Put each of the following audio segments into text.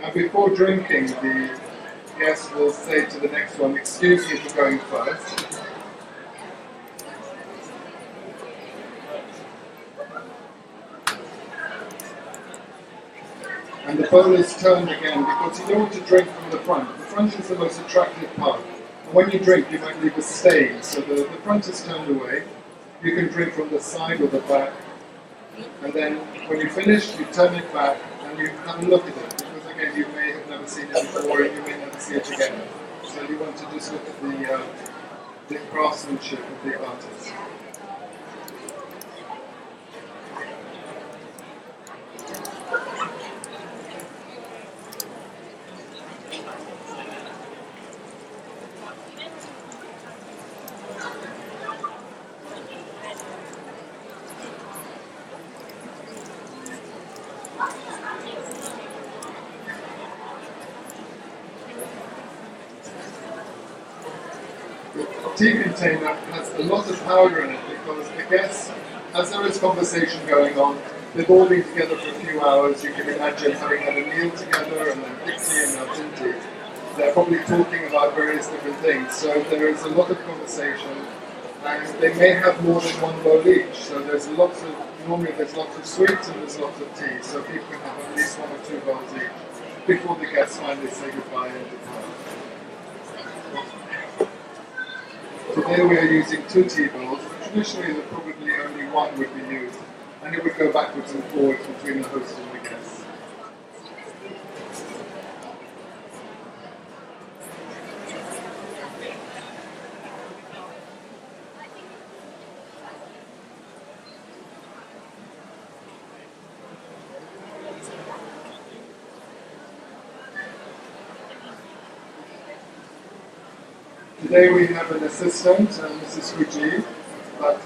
And before drinking, the guest will say to the next one, "Excuse me for going first." And the bowl is turned again because you don't want to drink from the front. The front is the most attractive part. And when you drink, you might leave a stain. So the front is turned away. You can drink from the side or the back. And then when you finish, you turn it back and you have a look at it. Because again, you may have never seen it before and you may never see it again. So you want to just look at the craftsmanship of the artist. The tea container has a lot of powder in it because the guests, as there is conversation going on, they've all been together for a few hours. You can imagine having had a meal together and then thick tea and now thin tea. They're probably talking about various different things. So there is a lot of conversation and they may have more than one bowl each. So normally there's lots of sweets and there's lots of tea. So people can have at least 1 or 2 bowls each before the guests finally say goodbye and depart. Today we are using 2 tea bowls. Traditionally, probably only one would be used, and it would go backwards and forwards between the host and the guests. Today we have an assistant, Mrs. Fuji, but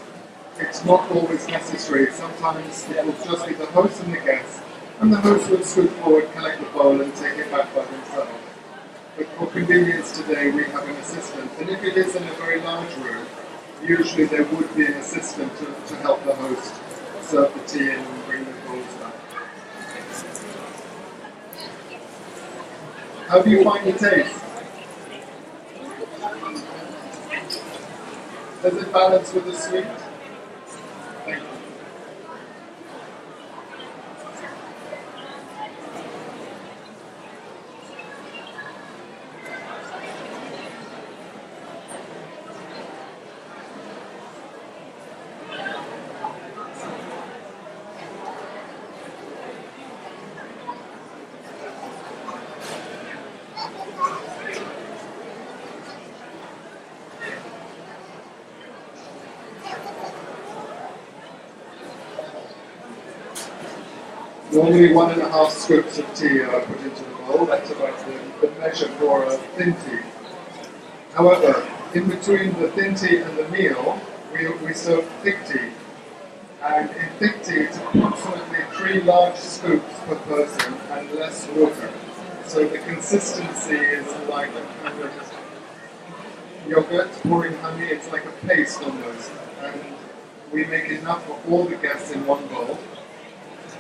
it's not always necessary. Sometimes it will just be the host and the guest, and the host will scoot forward, collect the bowl, and take it back by themselves. But for convenience today, we have an assistant. And if it is in a very large room, usually there would be an assistant to help the host serve the tea and bring the bowls back. How do you find the taste? Does it balance with the sweet? Thank you. Normally 1.5 scoops of tea are put into the bowl. That's about the measure for a thin tea. However, in between the thin tea and the meal, we serve thick tea. And in thick tea, it's approximately 3 large scoops per person and less water. So the consistency is like a kind of yogurt pouring honey. It's like a paste almost. And we make enough for all the guests in one bowl.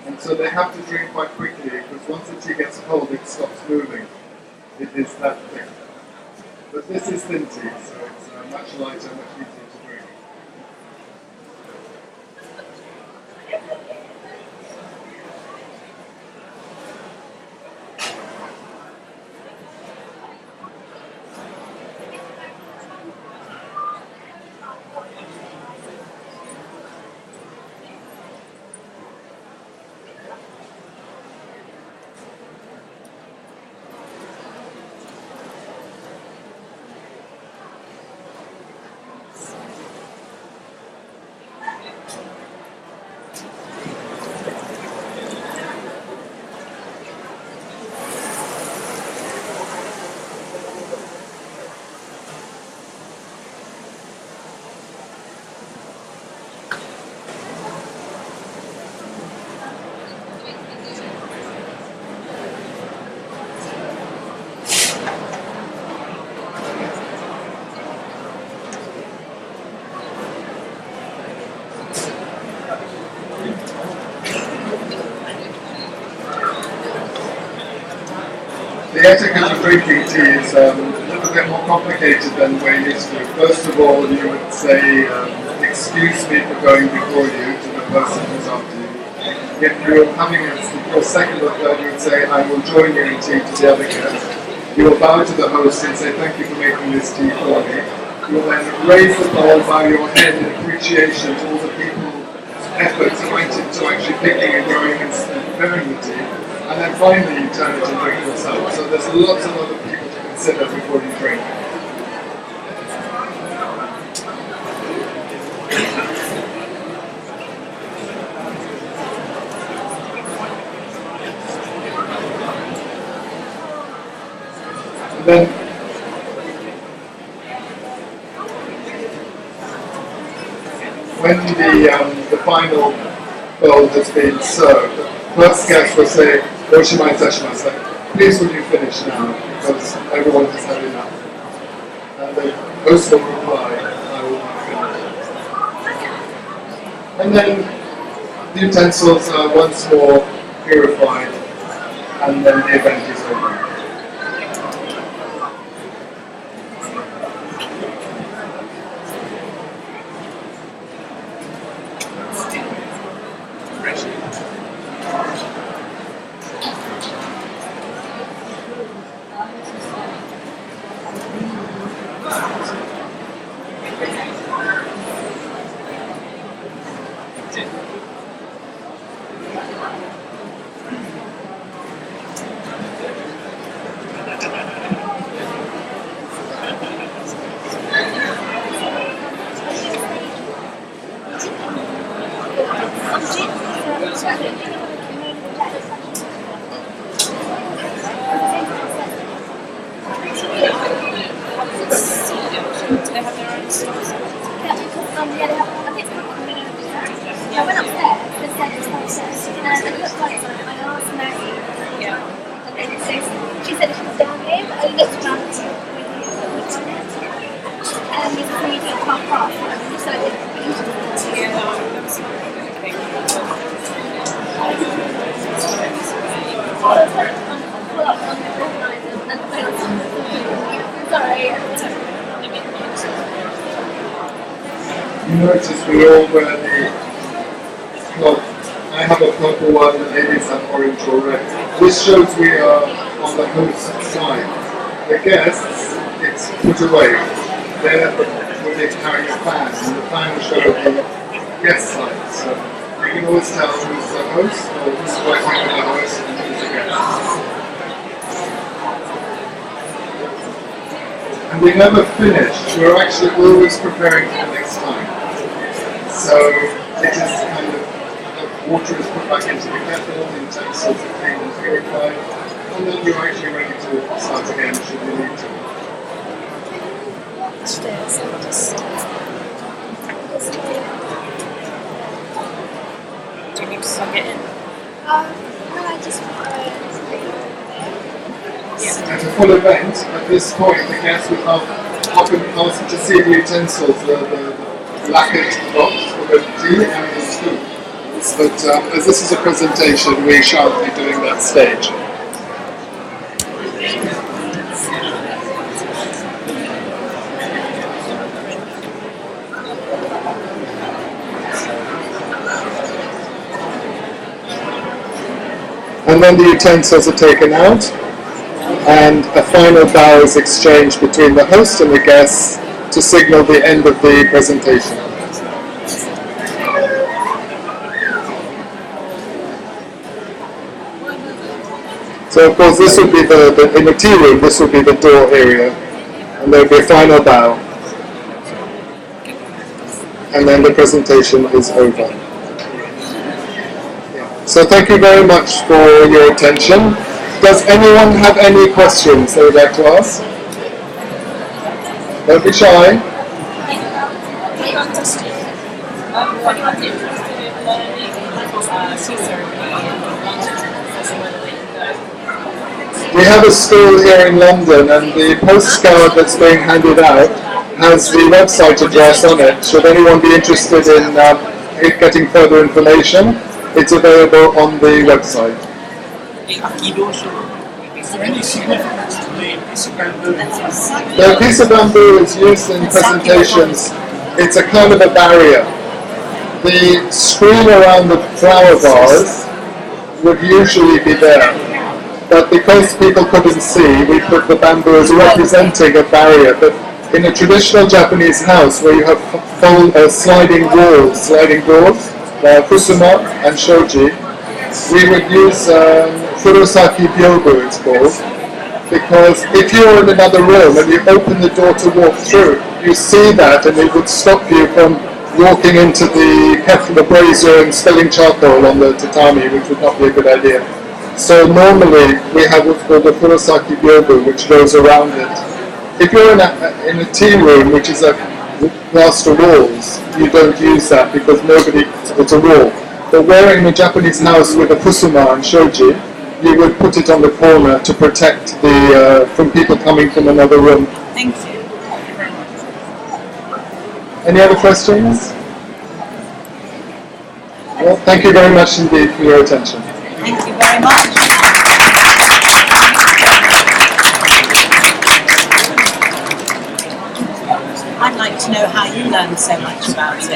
And so they have to drink quite quickly because once the tea gets cold, it stops moving. It is that thick. But this is thin tea, so it's much lighter, much easier to drink. The etiquette of drinking tea is a little bit more complicated than we're used to. First of all, you would say, excuse me for going before you to the person who's after you. If you're having your second or third, you would say, I will join you in tea to the other guest. You will bow to the host and say, thank you for making this tea for me. You will then raise the bowl, bow your head in appreciation to all the people's efforts that went into actually picking and growing and preparing the tea. And then finally you turn it and drink yourself. So there's lots of other people to consider before you drink. And then when the final bowl has been served, the first guest will say, Oshimai Tashimasu, please will you finish now, because everyone has had enough. And the host will reply, I will not finish. And then the utensils are once more purified, and then the event is over. You notice we all wear the cloth. I have a purple one, the ladies have orange or red. This shows we are on the host side. The guests, it's put away. They're carrying a fan, and the fan will show the guest side. So you can always tell who's the host, or who's working with the host, and who's the guest. And we never finish. We're actually always preparing for the next time. So it is kind of, the water is put back into the kettle, the utensils are cleaned and purified, and then you're actually ready to start again should you need to. Do you need to suck it in? No, I just At a full event, at this point, the guests would often ask to see the utensils, the lacquered box for the tea and the spoon. But as this is a presentation, we shan't be doing that stage. And then the utensils are taken out, and a final bow is exchanged between the host and the guests to signal the end of the presentation. So of course this would be in the tea room, this would be the door area, and there would be a final bow. And then the presentation is over. So thank you very much for your attention. Does anyone have any questions they would like to ask? Don't be shy. We have a school here in London, and the postcard that's being handed out has the website address on it. Should anyone be interested in getting further information, it's available on the website. there any significance to the piece of bamboo? The piece of bamboo is used in presentations. It's a kind of a barrier. The screen around the flower vase would usually be there, but because people couldn't see, we put the bamboo as representing a barrier. But in a traditional Japanese house where you have sliding walls, sliding doors, kusuma and shoji, we would use furosaki byobu, it's called, because if you're in another room and you open the door to walk through, you see that and it would stop you from walking into the kettle, the brazier, and spilling charcoal on the tatami, which would not be a good idea. So normally we have what's called a furosaki byobu, which goes around it. If you're in a tea room, which is a plaster walls, you don't use that because it's a wall. But where in a Japanese house with a kusuma and shoji, you would put it on the corner to protect from people coming from another room. Thank you. Any other questions? Well, thank you very much indeed for your attention. Thank you very much. I'd like to know how you learned so much about it.